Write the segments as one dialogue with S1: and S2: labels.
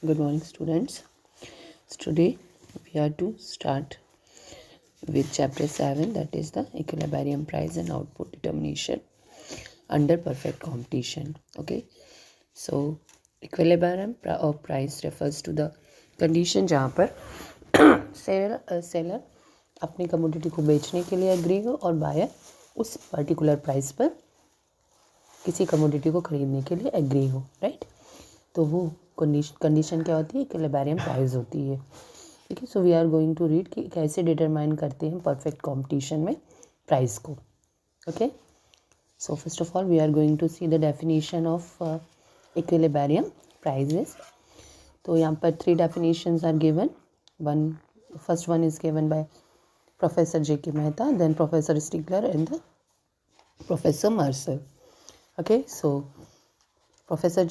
S1: Good morning, students. So today we are to start with chapter 7, that is the equilibrium price and output determination under perfect competition. Okay, so equilibrium of price refers to the condition जहाँ पर seller अपनी commodity को बेचने के लिए agree हो और buyer उस पर्टिकुलर प्राइस पर किसी कमोडिटी को खरीदने के लिए एग्री हो, राइट। तो वो कंडीशन क्या होती है, इक्विलिब्रियम प्राइस होती है। ठीक है, so we are going to read कि कैसे डिटरमाइन करते हैं परफेक्ट कंपटीशन में प्राइस को। Okay, so first of all we are going to see the definition of equilibrium prices. तो यहाँ पर 3 definitions are given. First one is given by professor J.K. Mehta, then professor Stigler and the professor Marshall. Okay, so professor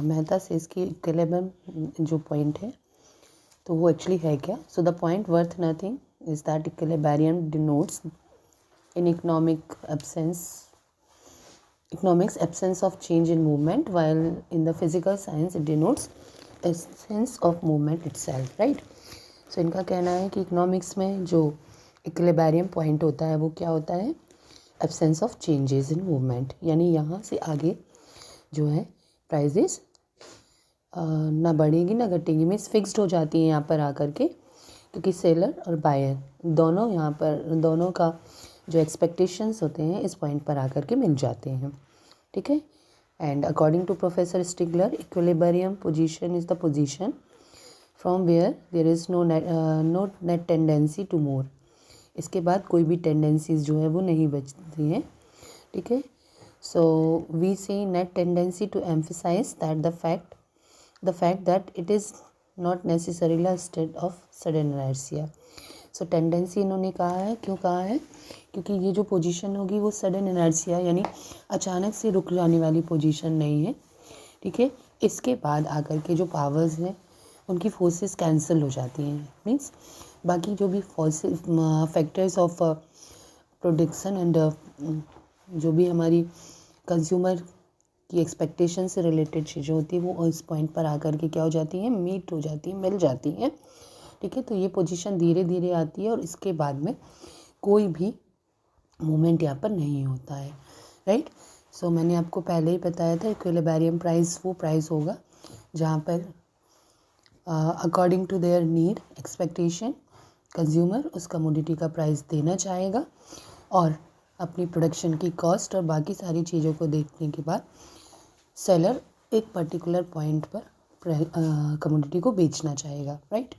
S1: Mehta से इसकी equilibrium जो point है तो वो actually है क्या। So the point worth nothing is that equilibrium denotes in economics absence of change in movement, while in the physical science it denotes essence of movement itself, right। सो इनका कहना है कि इकोनॉमिक्स में जो इक्विलिब्रियम पॉइंट होता है वो क्या होता है, absence of changes in movement, यानी यहाँ से आगे जो है प्राइजेस ना बढ़ेगी ना घटेगी, मीन्स फिक्स्ड हो जाती है यहाँ पर आकर के, क्योंकि सेलर और बायर दोनों का जो एक्सपेक्टेशंस होते हैं इस पॉइंट पर आकर के मिल जाते हैं। ठीक है, and according to professor Stigler equilibrium position is the position from where there is no net tendency to more. इसके बाद कोई भी टेंडेंसीज जो है वो नहीं बचती हैं। ठीक है, so we see net tendency to emphasize that the fact that it is not necessarily a state of sudden inertia। so tendency इन्होंने कहा है, क्यों कहा है, क्योंकि ये जो पोजीशन होगी वो सडन इनर्शिया यानी अचानक से रुक जाने वाली पोजीशन नहीं है। ठीक है, इसके बाद आकर के जो पावर्स हैं उनकी फोर्सेस कैंसिल हो जाती हैं, मीन्स बाकी जो भी forces factors of production and जो भी हमारी कंज्यूमर की एक्सपेक्टेशन से रिलेटेड चीज़ें होती हैं वो इस पॉइंट पर आकर के क्या हो जाती हैं, मीट हो जाती हैं, मिल जाती हैं। ठीक है, तो ये पोजीशन धीरे धीरे आती है और इसके बाद में कोई भी मूवमेंट यहाँ पर नहीं होता है, राइट। सो मैंने आपको पहले ही बताया था इक्विलिब्रियम प्राइस वो प्राइस होगा जहाँ पर according to their need expectation consumer उस कमोडिटी का प्राइस देना चाहेगा और अपनी प्रोडक्शन की कॉस्ट और बाकी सारी चीज़ों को देखने के बाद सेलर एक पर्टिकुलर पॉइंट पर कमोडिटी को बेचना चाहेगा, राइट।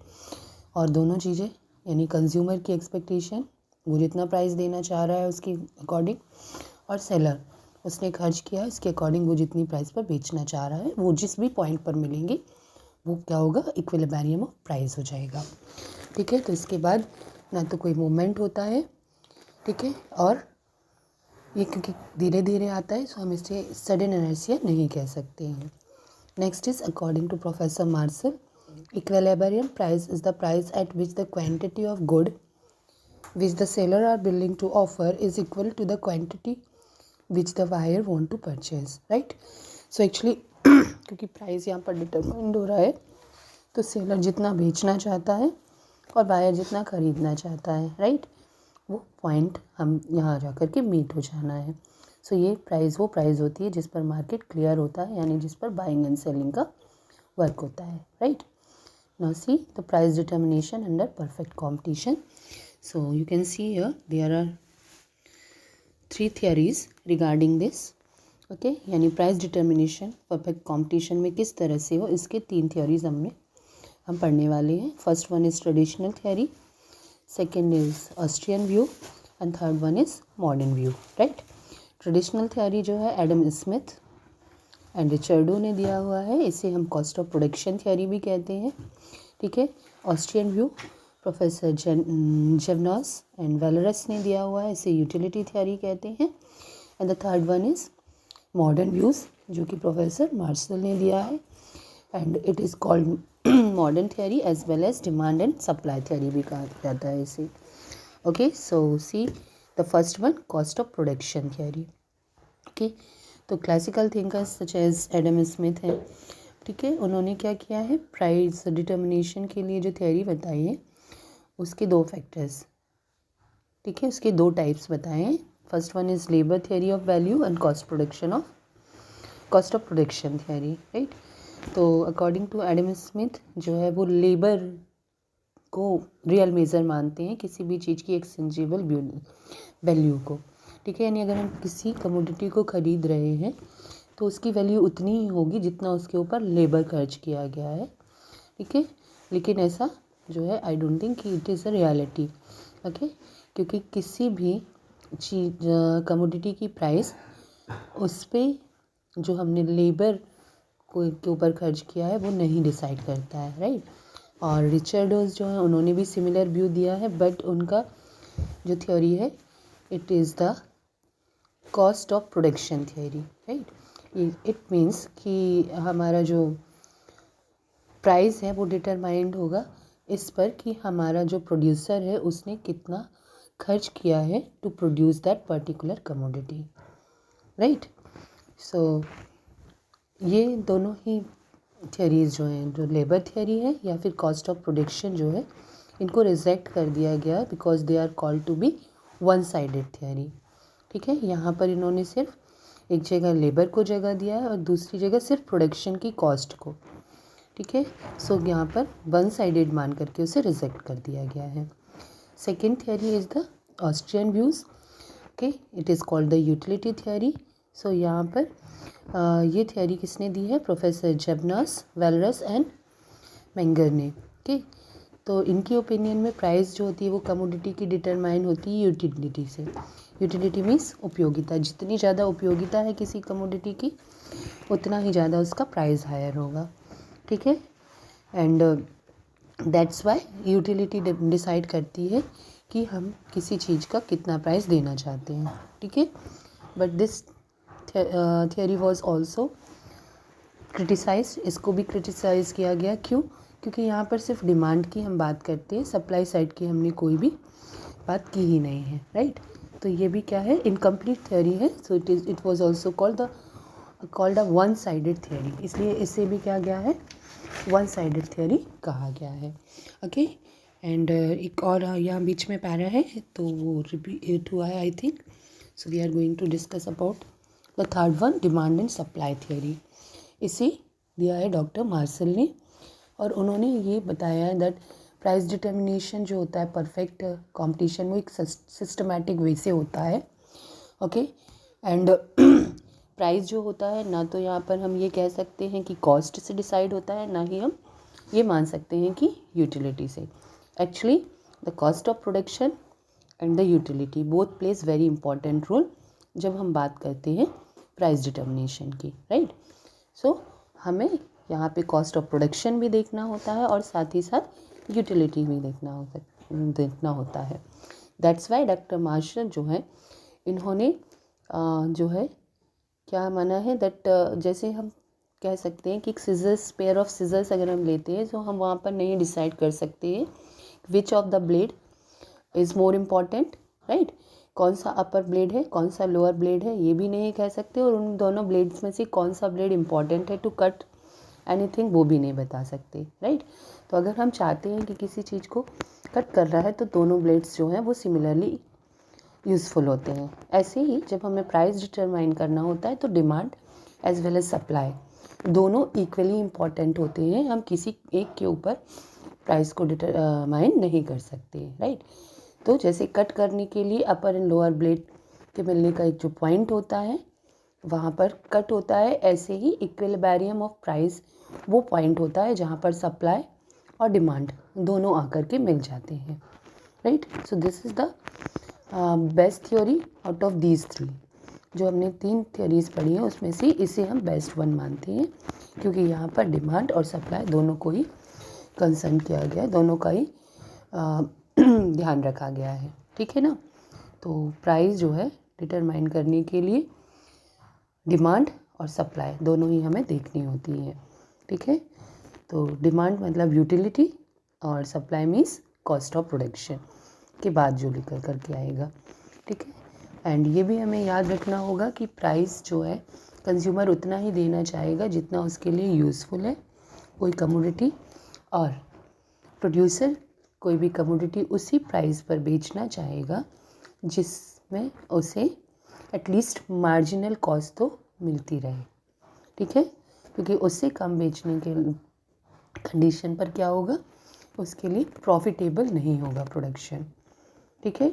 S1: और दोनों चीज़ें यानी कंज्यूमर की एक्सपेक्टेशन वो जितना प्राइस देना चाह रहा है उसके अकॉर्डिंग, और सेलर उसने खर्च किया इसके अकॉर्डिंग वो जितनी प्राइस पर बेचना चाह रहा है वो जिस भी पॉइंट पर मिलेंगे वो क्या होगा, इक्विलिब्रियम ऑफ प्राइस हो जाएगा। ठीक है, तो इसके बाद ना तो कोई मूवमेंट होता है, ठीक है, और ये क्योंकि धीरे धीरे आता है सो हम इसे सडन इनर्शिया नहीं कह सकते हैं। Next is according to professor Marshall equilibrium price is the price at which the quantity of good which the seller are willing to offer is equal to the quantity which the buyer want to purchase, right. So actually क्योंकि price यहाँ पर determined हो रहा है तो seller जितना बेचना चाहता है और बायर जितना खरीदना चाहता है, राइट, वो पॉइंट हम यहाँ जा कर के मीट हो जाना है। सो ये प्राइस वो प्राइस होती है जिस पर मार्केट क्लियर होता है, यानी जिस पर बाइंग एंड सेलिंग का वर्क होता है, right. Now see the price determination under perfect competition. So you can see here there are 3 theories regarding this. Okay, यानी प्राइस डिटर्मिनेशन परफेक्ट कॉम्पिटिशन में किस तरह से हो इसके 3 थियरीज हम पढ़ने वाले हैं। First one is traditional theory, second is Austrian view and third one is modern view, right. Traditional theory जो है एडम स्मिथ एंड रिचर्डो ने दिया हुआ है, इसे हम कॉस्ट ऑफ प्रोडक्शन थियरी भी कहते हैं। ठीक है, Austrian view professor Jevons and Walras ने दिया हुआ है, इसे यूटिलिटी थियरी कहते हैं। And the third one is modern views जो कि प्रोफेसर मार्शल ने दिया है, and it is called modern theory as well as demand and supply theory भी कहा जाता है इसे। Okay, so see the first one cost of production theory. Okay, तो classical thinkers such as Adam Smith हैं, ठीक है, उन्होंने क्या किया है, प्राइस डिटर्मिनेशन के लिए जो थ्योरी बताई है उसके दो फैक्टर्स, ठीक है, उसके दो टाइप्स बताए हैं. First one is labour theory of value and cost of production theory, right. तो अकॉर्डिंग टू एडम स्मिथ जो है वो लेबर को रियल मेज़र मानते हैं किसी भी चीज़ की एक्सचेंजेबल वैल्यू को, ठीक है. यानी अगर हम किसी कमोडिटी को ख़रीद रहे हैं तो उसकी वैल्यू उतनी ही होगी जितना उसके ऊपर लेबर खर्च किया गया है, ठीक है. लेकिन ऐसा जो है आई डोंट थिंक कि it is a reality, okay. क्योंकि किसी भी चीज़ कमोडिटी की प्राइस उस पर जो हमने लेबर को के ऊपर खर्च किया है वो नहीं डिसाइड करता है, राइट. और रिचर्डोज जो है उन्होंने भी सिमिलर व्यू दिया है, बट उनका जो थ्योरी है it is the cost of production theory, right. It means कि हमारा जो प्राइस है वो डिटरमाइंड होगा इस पर कि हमारा जो प्रोड्यूसर है उसने कितना खर्च किया है to produce that particular commodity, right. So ये दोनों ही थ्योरीज जो हैं, जो लेबर थ्योरी है या फिर कॉस्ट ऑफ प्रोडक्शन जो है, इनको रिजेक्ट कर दिया गया because they are called to be one sided theory, ठीक है. यहाँ पर इन्होंने सिर्फ एक जगह लेबर को जगह दिया है और दूसरी जगह सिर्फ प्रोडक्शन की कॉस्ट को, ठीक है. सो यहाँ पर वन साइडेड मान करके उसे रिजेक्ट कर दिया गया है. Second theory is the Austrian views, okay. It is called the utility theory. So यहाँ पर ये थ्योरी किसने दी है, प्रोफेसर जबनास, वेलरस एंड मेंगर ने, ओके. तो इनकी ओपिनियन में प्राइस जो होती है वो कमोडिटी की डिटरमाइन होती है यूटिलिटी से. यूटिलिटी मीन्स उपयोगिता, जितनी ज़्यादा उपयोगिता है किसी कमोडिटी की उतना ही ज़्यादा उसका प्राइस हायर होगा, ठीक है. And that's why utility decide करती है कि हम किसी चीज़ का कितना प्राइस देना चाहते हैं, ठीक है. But this theory was also criticise, इसको भी क्रिटिसाइज किया गया. क्यों? क्योंकि यहाँ पर सिर्फ डिमांड की हम बात करते हैं, सप्लाई साइड की हमने कोई भी बात की ही नहीं है, राइट. तो ये भी क्या है, इनकम्प्लीट थ्योरी है. So it was also called a one sided theory, इसलिए इसे भी क्या गया है, वन साइडेड थ्योरी कहा गया है, ओके. एंड एक और यहाँ बीच में पैरा है तो वो रिपीट हुआ है I think. So we are going to discuss about the third one, demand and supply theory. इसे दिया है डॉक्टर मार्शल ने और उन्होंने ये बताया है दैट प्राइस डिटर्मिनेशन जो होता है परफेक्ट कंपटीशन वो एक सिस्टमैटिक वे से होता है, ओके. एंड प्राइस जो होता है ना तो यहाँ पर हम ये कह सकते हैं कि कॉस्ट से डिसाइड होता है, ना ही हम ये मान सकते हैं कि यूटिलिटी से. Actually the cost of production and the utility both plays very important role जब हम बात करते हैं प्राइस डिटर्मिनेशन की, राइट. सो हमें यहाँ पे कॉस्ट ऑफ प्रोडक्शन भी देखना होता है और साथ ही साथ यूटिलिटी भी देखना होता है. दैट्स वाई डॉक्टर मार्शल जो है इन्होंने जो है क्या माना है दैट जैसे हम कह सकते हैं कि एक सिजर्स, पेयर ऑफ सिजर्स अगर हम लेते हैं तो हम वहाँ पर नहीं डिसाइड कर सकते हैं which of the blade is more important, right. कौन सा अपर ब्लेड है, कौन सा लोअर ब्लेड है, ये भी नहीं कह सकते. और उन दोनों ब्लेड्स में से कौन सा ब्लेड इम्पॉर्टेंट है टू कट एनीथिंग वो भी नहीं बता सकते, राइट. तो अगर हम चाहते हैं कि किसी चीज़ को कट कर रहा है तो दोनों ब्लेड्स जो हैं वो सिमिलरली यूज़फुल होते हैं. ऐसे ही जब हमें प्राइस डिटरमाइन करना होता है तो demand as well as supply दोनों इक्वली इम्पॉर्टेंट होते हैं. हम किसी एक के ऊपर प्राइस को डिटरमाइन नहीं कर सकते, राइट. तो जैसे कट करने के लिए अपर एंड लोअर ब्लेड के मिलने का एक जो पॉइंट होता है वहाँ पर कट होता है, ऐसे ही इक्विलिब्रियम ऑफ प्राइस वो पॉइंट होता है जहाँ पर सप्लाई और डिमांड दोनों आकर के मिल जाते हैं, right. So this is the best theory out of these three. जो हमने तीन थ्योरीज पढ़ी हैं उसमें से इसे हम बेस्ट वन मानते हैं क्योंकि यहाँ पर डिमांड और सप्लाई दोनों को ही कंसर्न किया गया है, दोनों का ही ध्यान रखा गया है, ठीक है ना. तो प्राइस जो है डिटरमाइन करने के लिए डिमांड और सप्लाई दोनों ही हमें देखनी होती है, ठीक है. तो डिमांड मतलब यूटिलिटी और supply means cost of production के बाद जो निकल करके आएगा, ठीक है. एंड ये भी हमें याद रखना होगा कि प्राइस जो है कंज्यूमर उतना ही देना चाहेगा जितना उसके लिए यूज़फुल है कोई कमोडिटी, और प्रोड्यूसर कोई भी कमोडिटी उसी प्राइस पर बेचना चाहेगा जिसमें उसे एटलीस्ट मार्जिनल कॉस्ट तो मिलती रहे, ठीक है, क्योंकि उससे कम बेचने के कंडीशन पर क्या होगा, उसके लिए प्रॉफिटेबल नहीं होगा प्रोडक्शन, ठीक है।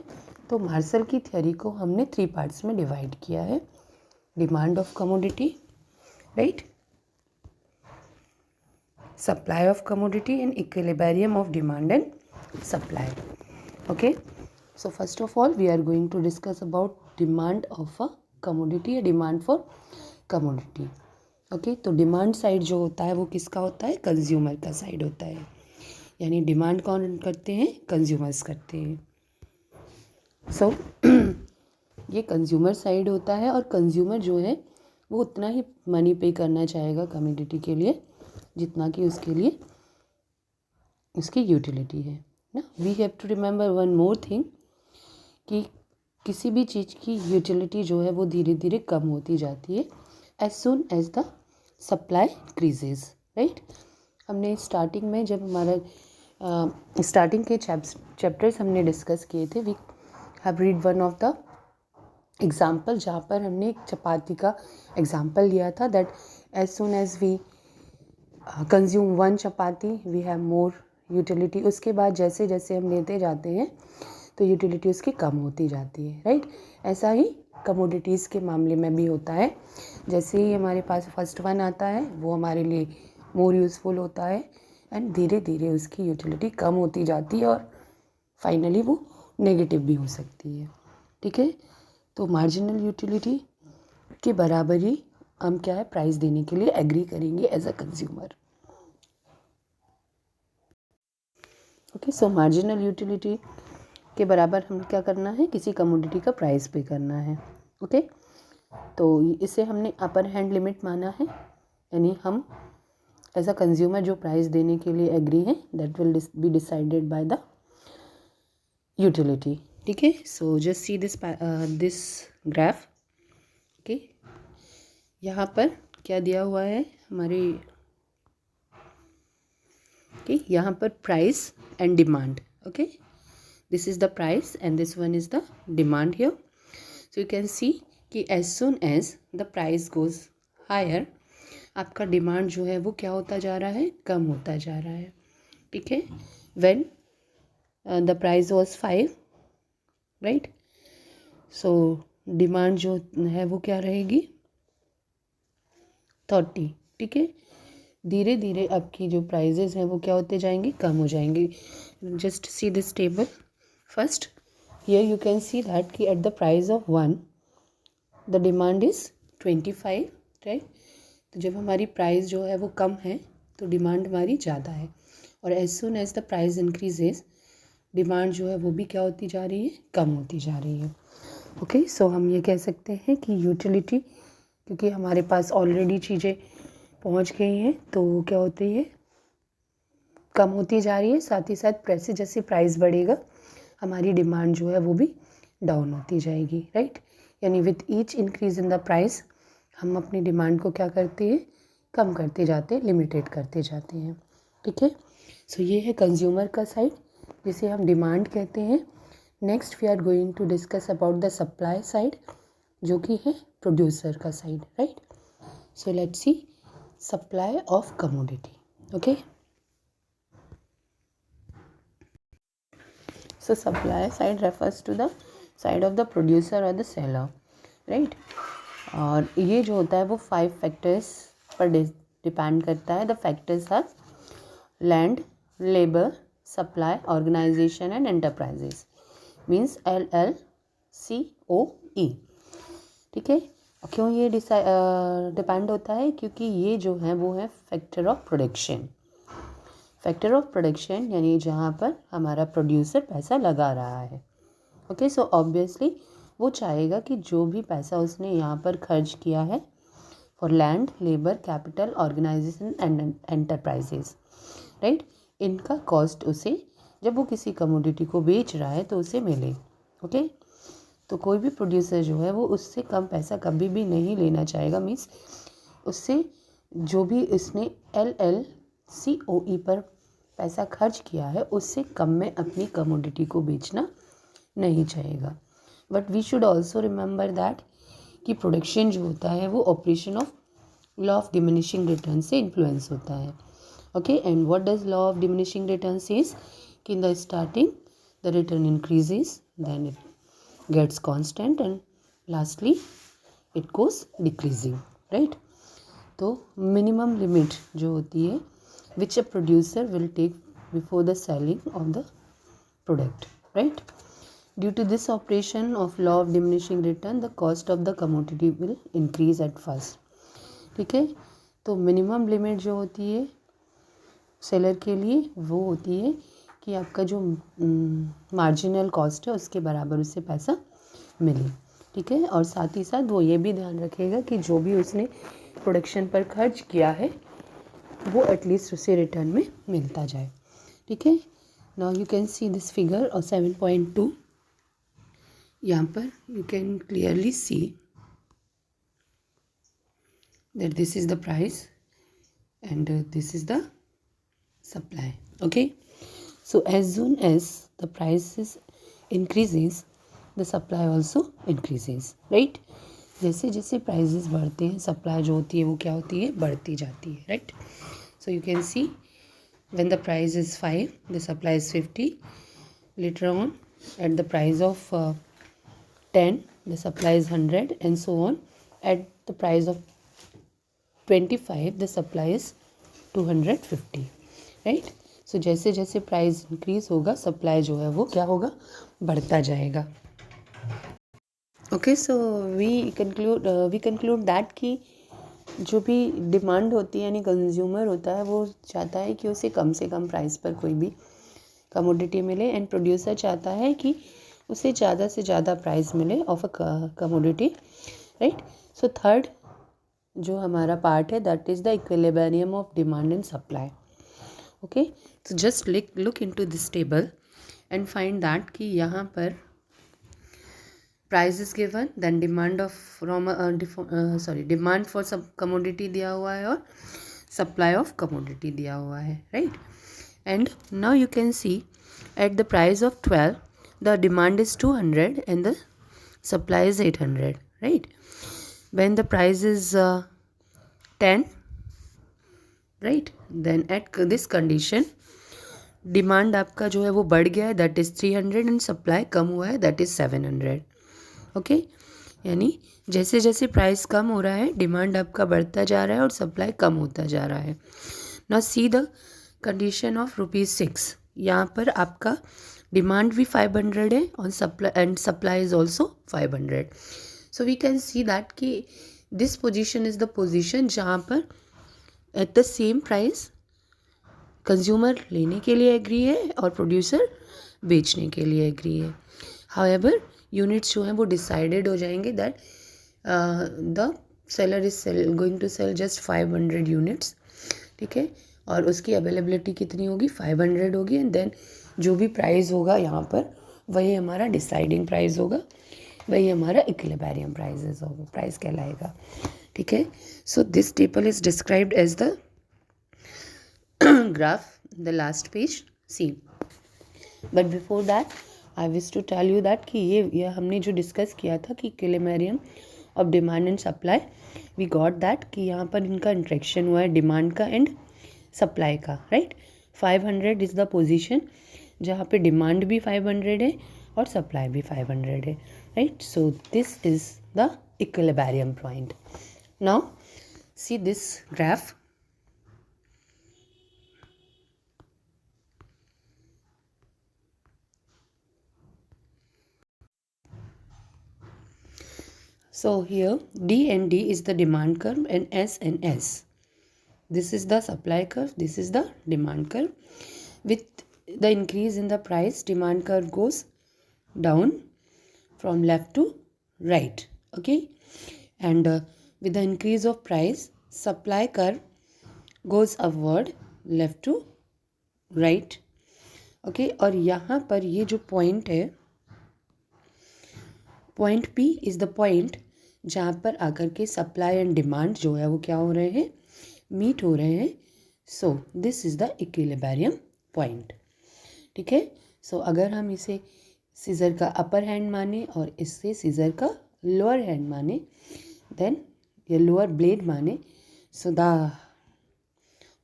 S1: तो मार्शल की थ्योरी को हमने 3 पार्ट्स में डिवाइड किया है, demand of commodity, right, supply of commodity and equilibrium of demand and supply, okay. So first of all we are going to discuss about demand of a commodity या demand for commodity, okay। तो demand side जो होता है वो किसका होता है, consumer का साइड होता है, यानी डिमांड कौन करते हैं, कंज्यूमर्स करते हैं। सो ये कंज्यूमर साइड होता है और कंज्यूमर जो है वो उतना ही मनी पे करना चाहेगा कमोडिटी के लिए जितना कि उसके लिए उसकी यूटिलिटी है ना। We have to remember one more thing कि किसी भी चीज़ की यूटिलिटी जो है वो धीरे धीरे कम होती जाती है as soon as the supply increases, right. हमने स्टार्टिंग में जब हमारा स्टार्टिंग के चैप्टर्स हमने डिस्कस किए थे, we have read one of the example जहाँ पर हमने एक चपाती का एग्जाम्पल लिया था that as soon as we consume 1 chapati we have more utility. उसके बाद जैसे जैसे हम लेते जाते हैं तो यूटिलिटी उसकी कम होती जाती है, राइट। ऐसा ही कमोडिटीज़ के मामले में भी होता है, जैसे ही हमारे पास फर्स्ट वन आता है वो हमारे लिए मोर यूज़फुल होता है एंड धीरे धीरे उसकी यूटिलिटी कम होती जाती है और फाइनली वो नेगेटिव भी हो सकती है, ठीक है। तो मार्जिनल यूटिलिटी के बराबर ही हम क्या है प्राइस देने के लिए एग्री करेंगे as a consumer, okay. So marginal utility के बराबर हम क्या करना है, किसी कमोडिटी का प्राइस पे करना है, ओके। तो इसे हमने अपर हैंड लिमिट माना है, यानी हम एज अ कंज्यूमर जो प्राइस देने के लिए एग्री हैं that will be decided by the utility, ठीक है। So just see this graph, okay. यहाँ पर क्या दिया हुआ है हमारे, ओके, यहाँ पर price and demand, okay. This is the price and this one is the demand here. So you can see कि as soon as the price goes higher आपका डिमांड जो है वो क्या होता जा रहा है, कम होता जा रहा है, ठीक है। when the price was 5, right, so demand जो है वो क्या रहेगी 30, ठीक है। धीरे धीरे आपकी जो प्राइजेस हैं वो क्या होते जाएंगे, कम हो जाएंगे। Just see this table first, here you can see that कि at the price of 1 the demand is 25, right। तो जब हमारी प्राइस जो है वो कम है तो डिमांड हमारी ज़्यादा है, और as soon as the price increases demand जो है वो भी क्या होती जा रही है, कम होती जा रही है, ओके। सो हम ये कह सकते हैं कि यूटिलिटी, क्योंकि हमारे पास ऑलरेडी चीज़ें पहुंच गई हैं तो क्या होती है, कम होती जा रही है, साथ ही साथ जैसे जैसे प्राइस बढ़ेगा हमारी डिमांड जो है वो भी डाउन होती जाएगी, राइट। यानी with each increase in the price हम अपनी डिमांड को क्या करते हैं, कम करते जाते हैं, लिमिटेड करते जाते हैं, ठीक है। सो ये है कंज्यूमर का साइड जिसे हम डिमांड कहते हैं। Next we are going to discuss about the supply side जो कि है प्रोड्यूसर का side, right. So let's see supply of commodity, okay. So supply side refers to the side of the producer or the seller, right। और ये जो होता है वो 5 फैक्टर्स पर डिपेंड करता है। The factors are land, labour, supply, organisation and enterprises, means LLCOE, ठीक है। क्यों ये डिपेंड होता है, क्योंकि ये जो है वो है factor of production. Factor of production यानी जहाँ पर हमारा प्रोड्यूसर पैसा लगा रहा है, ओके। सो ऑब्वियसली वो चाहेगा कि जो भी पैसा उसने यहाँ पर खर्च किया है for land, labour, capital, organisation and enterprises, right, इनका कॉस्ट उसे जब वो किसी कमोडिटी को बेच रहा है तो उसे मिले, ओके। तो कोई भी प्रोड्यूसर जो है वो उससे कम पैसा कभी भी नहीं लेना चाहेगा। मीन्स उससे जो भी उसने LLCOE पर पैसा खर्च किया है उससे कम में अपनी कमोडिटी को बेचना नहीं चाहेगा। But we should also remember that कि प्रोडक्शन जो होता है वो operation of law of diminishing return से इन्फ्लुएंस होता है। Okay, and what does law of diminishing return says कि in the starting the return increases, then it gets constant and lastly it goes decreasing, right. तो minimum limit जो होती है which a producer will take before the selling of the product, right. Due to this operation of law of diminishing return the cost of the commodity will increase at first. ठीक है, तो minimum limit जो होती है seller के लिए वो होती है कि आपका जो मार्जिनल कॉस्ट है उसके बराबर उससे पैसा मिले। ठीक है, और साथ ही साथ वो ये भी ध्यान रखेगा कि जो भी उसने प्रोडक्शन पर खर्च किया है वो एटलीस्ट उसे रिटर्न में मिलता जाए। ठीक है, now you can see this figure और 7.2 यहाँ पर you can clearly see that this is the price and this is the supply. Okay, so as soon as the prices increases the supply also increases, right। जैसे जैसे prices बढ़ते हैं supply जो होती है वो क्या होती है, बढ़ती जाती है, right. So you can C when the price is 5 the supply is 50, later on at the price of 10 the supply is 100 and so on, at the price of 25 the supply is 250, right. So जैसे जैसे price increase होगा supply जो है वो क्या होगा, बढ़ता जाएगा। Okay, so we conclude that कि जो भी डिमांड होती है यानी कंज्यूमर होता है वो चाहता है कि उसे कम से कम प्राइस पर कोई भी कमोडिटी मिले एंड प्रोड्यूसर चाहता है कि उसे ज़्यादा से ज़्यादा प्राइस मिले of a commodity, right. So third जो हमारा पार्ट है that is the equilibrium of demand and supply. Okay, तो just look into this table and find that कि यहाँ पर price is given, then demand of demand for सब commodity दिया हुआ है और सप्लाई ऑफ कमोडिटी दिया हुआ है, right. And now you can C at the price of 12 the demand is 200 and the supply is 800, right. when the price is 10, right, then at this condition demand आपका जो है वो बढ़ गया है दैट इज़ 300 एंड सप्लाई कम हुआ है that is 700। Okay, यानी जैसे जैसे प्राइस कम हो रहा है डिमांड आपका बढ़ता जा रहा है और सप्लाई कम होता जा रहा है। Now see the condition of ₹6, यहाँ पर आपका डिमांड भी 500 है और supply is also 500। So we can see that कि this position is the position जहाँ पर at the same price consumer लेने के लिए एग्री है और प्रोड्यूसर बेचने के लिए एग्री है। हाउएवर यूनिट्स जो हैं वो डिसाइडेड हो जाएंगे that the seller is going to sell just 500 units, ठीक है, और उसकी अवेलेबिलिटी कितनी होगी, 500 होगी एंड देन जो भी प्राइस होगा यहाँ पर वही हमारा डिसाइडिंग प्राइस होगा, वही हमारा इक्विलिब्रियम प्राइस कहलाएगा। ठीक है, so this table is described as the graph the last page see. But before that I wish to tell you that कि ये हमने जो डिस्कस किया था कि equilibrium of demand and supply, we got that कि यहाँ पर इनका इंट्रैक्शन हुआ है डिमांड का एंड सप्लाई का, राइट। 500 इज़ द पोजीशन जहाँ पे डिमांड भी 500 है और सप्लाई भी 500 है, right। So this is the equilibrium point. Now see this graph. So here D and D is the demand curve and S. This is the supply curve, this is the demand curve. With the increase in the price, demand curve goes down from left to right, okay, and with the increase of price supply curve goes upward left to right, okay। और यहाँ पर ये जो point है point P is the point जहाँ पर आकर के सप्लाई एंड डिमांड जो है वो क्या हो रहे हैं, मीट हो रहे हैं. So this is the equilibrium point. ठीक है. सो अगर हम इसे सीज़र का अपर हैंड माने और इससे सीज़र का लोअर हैंड माने, देन ये लोअर ब्लेड माने, so the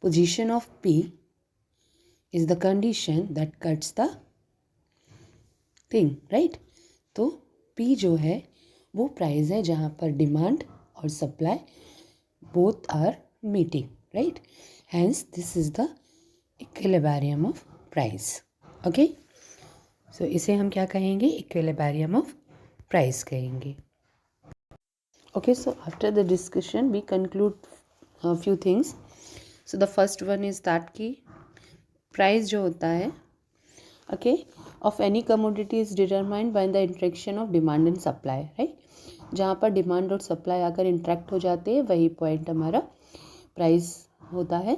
S1: position of P is the condition that cuts the thing, right. तो पी जो है वो प्राइस है जहाँ पर डिमांड और supply both are meeting, right. Hence this is the equilibrium of price. Okay. So इसे हम क्या कहेंगे, इक्विलिब्रियम ऑफ प्राइस कहेंगे. Okay. So after the discussion we conclude few things. So the first one is that कि price जो होता है, okay, of any commodity is determined by the interaction of demand and supply, right. जहाँ पर demand और supply आकर interact हो जाते हैं वही पॉइंट हमारा प्राइस होता है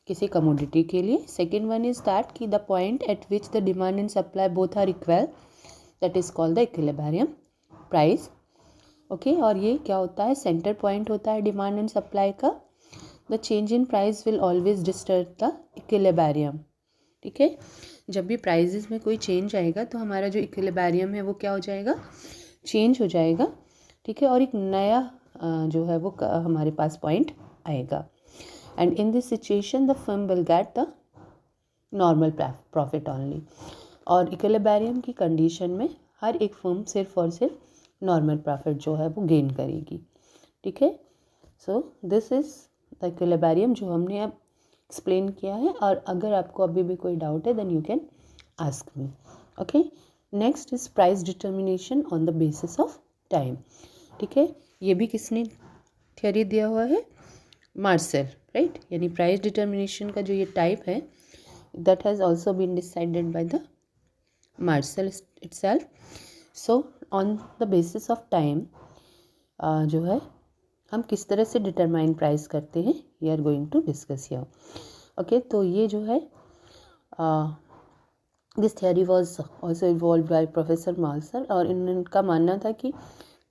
S1: किसी कमोडिटी के लिए. सेकेंड वन इज दैट कि the point at which the demand and supply both are equal, that is called the equilibrium price. Okay. और ये क्या होता है, सेंटर पॉइंट होता है डिमांड एंड सप्लाई का. The change in price will always disturb the equilibrium. ठीक है. जब भी प्राइजेस में कोई चेंज आएगा तो हमारा जो इक्विलिब्रियम है वो क्या हो जाएगा, चेंज हो जाएगा. ठीक है. और एक नया जो है वो हमारे पास पॉइंट आएगा. And in this situation the firm will get the normal profit only. और इक्विलिब्रियम की कंडीशन में हर एक फर्म सिर्फ और सिर्फ नॉर्मल प्रॉफिट जो है वो गेन करेगी. ठीक है. So this is the equilibrium जो हमने अब एक्सप्लेन किया है. और अगर आपको अभी भी कोई डाउट है then you can ask me. Okay. Next is price determination on the basis of time. ठीक है. ये भी किसने थ्योरी दिया हुआ है, मार्सेल, राइट. यानी प्राइस डिटर्मिनेशन का जो ये टाइप है that has also been decided by the Marshall itself. So on the basis of time जो है हम किस तरह से डिटरमाइन प्राइस करते हैं, we are going to discuss here. Okay. तो ये जो है this theory was also evolve by professor Marshall. और इनका मानना था कि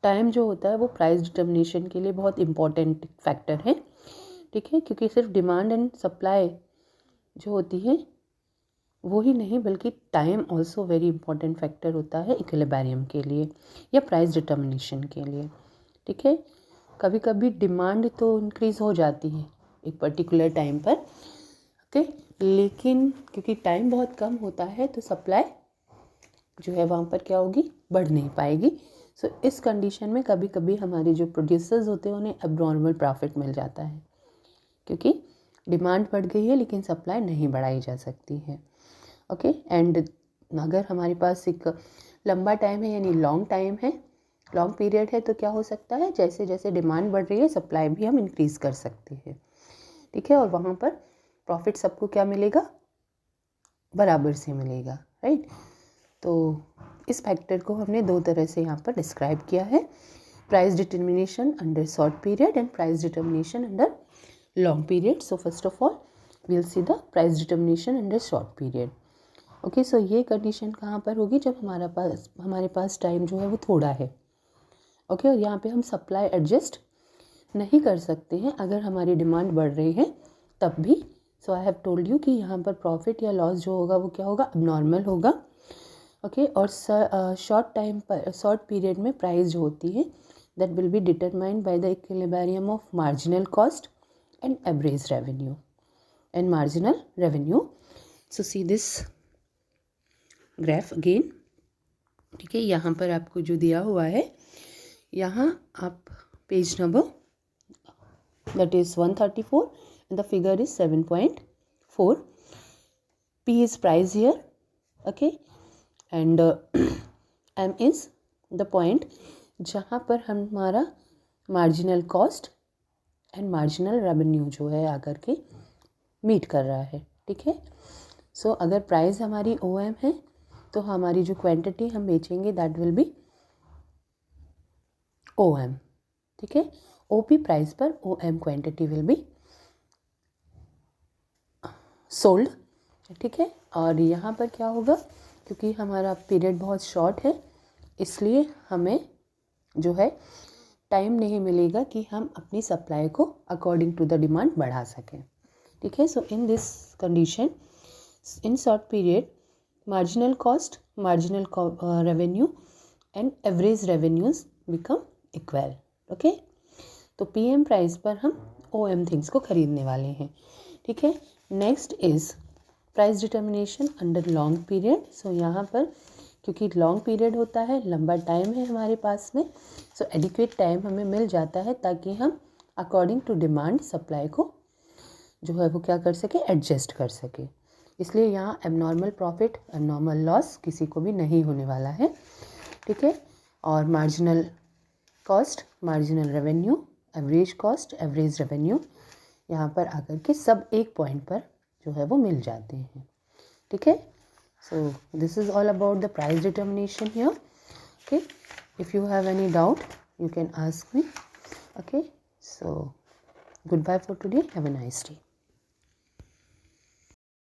S1: टाइम जो होता है वो प्राइस डिटर्मिनेशन के लिए बहुत इंपॉर्टेंट फैक्टर है. ठीक है. क्योंकि सिर्फ डिमांड एंड सप्लाई जो होती है वो ही नहीं बल्कि time also very important factor होता है इक्विलिब्रियम के लिए या प्राइस डिटर्मिनेशन के लिए. ठीक है. कभी कभी डिमांड तो इंक्रीज़ हो जाती है एक पर्टिकुलर टाइम पर, ओके, लेकिन क्योंकि टाइम बहुत कम होता है तो सप्लाई जो है वहाँ पर क्या होगी, बढ़ नहीं पाएगी. सो इस कंडीशन में कभी कभी हमारे जो प्रोड्यूसर्स होते हैं उन्हें एब्नॉर्मल प्रॉफिट मिल जाता है क्योंकि डिमांड बढ़ गई है लेकिन सप्लाई नहीं बढ़ाई जा सकती है. ओके. एंड अगर हमारे पास एक लंबा टाइम है यानी लॉन्ग टाइम है, लॉन्ग पीरियड है, तो क्या हो सकता है, जैसे जैसे डिमांड बढ़ रही है सप्लाई भी हम इंक्रीज़ कर सकते हैं. ठीक है. और वहाँ पर प्रॉफिट सबको क्या मिलेगा, बराबर से मिलेगा, राइट. तो इस फैक्टर को हमने दो तरह से यहाँ पर डिस्क्राइब किया है, price determination under short period and price determination under long period. So first of all we will see the price determination under short period. Okay. So ये कंडीशन कहाँ पर होगी, जब हमारे पास टाइम जो है वो थोड़ा है. ओके. और यहाँ पे हम सप्लाई एडजस्ट नहीं कर सकते हैं अगर हमारी डिमांड बढ़ रही है तब भी. सो आई हैव टोल्ड यू कि यहाँ पर प्रॉफिट या लॉस जो होगा वो क्या होगा, अबनॉर्मल होगा. ओके. और शॉर्ट टाइम पर, शॉर्ट पीरियड में प्राइस जो होती है that will be determined by the equilibrium of marginal cost and average revenue and marginal revenue. So see this graph again. ठीक है. यहाँ पर आपको जो दिया हुआ है, यहाँ आप page number that is 134 and the figure is 7.4. P is price here, okay, and M is the point जहाँ पर हमारा marginal cost and marginal revenue जो है आकर के मीट कर रहा है. ठीक है. सो अगर प्राइस हमारी OM है तो हमारी जो क्वांटिटी हम बेचेंगे दैट विल बी OM. ठीक है. OP प्राइस पर OM quantity will be sold. ठीक है. और यहाँ पर क्या होगा, क्योंकि हमारा पीरियड बहुत शॉर्ट है इसलिए हमें जो है टाइम नहीं मिलेगा कि हम अपनी सप्लाई को अकॉर्डिंग टू द डिमांड बढ़ा सकें। ठीक है, so in this condition in short period marginal cost, marginal revenue and average revenues become equal. Okay, तो पीएम प्राइस पर हम ओएम थिंग्स को खरीदने वाले हैं। ठीक है, next is price determination under long period. So यहाँ पर क्योंकि लॉन्ग पीरियड होता है, लंबा टाइम है हमारे पास में, सो एडिक्वेट टाइम हमें मिल जाता है ताकि हम अकॉर्डिंग टू डिमांड सप्लाई को जो है वो क्या कर सके, एडजस्ट कर सके। इसलिए यहाँ एबनॉर्मल प्रॉफिट, एबनॉर्मल लॉस किसी को भी नहीं होने वाला है। ठीक है, और marginal cost, marginal revenue, average cost, average revenue यहाँ पर आकर के सब एक पॉइंट पर जो है वो मिल जाते हैं। ठीक है, so this is all about the price determination here. Okay, if you have any doubt you can ask me. Okay, so goodbye for today, have a nice day.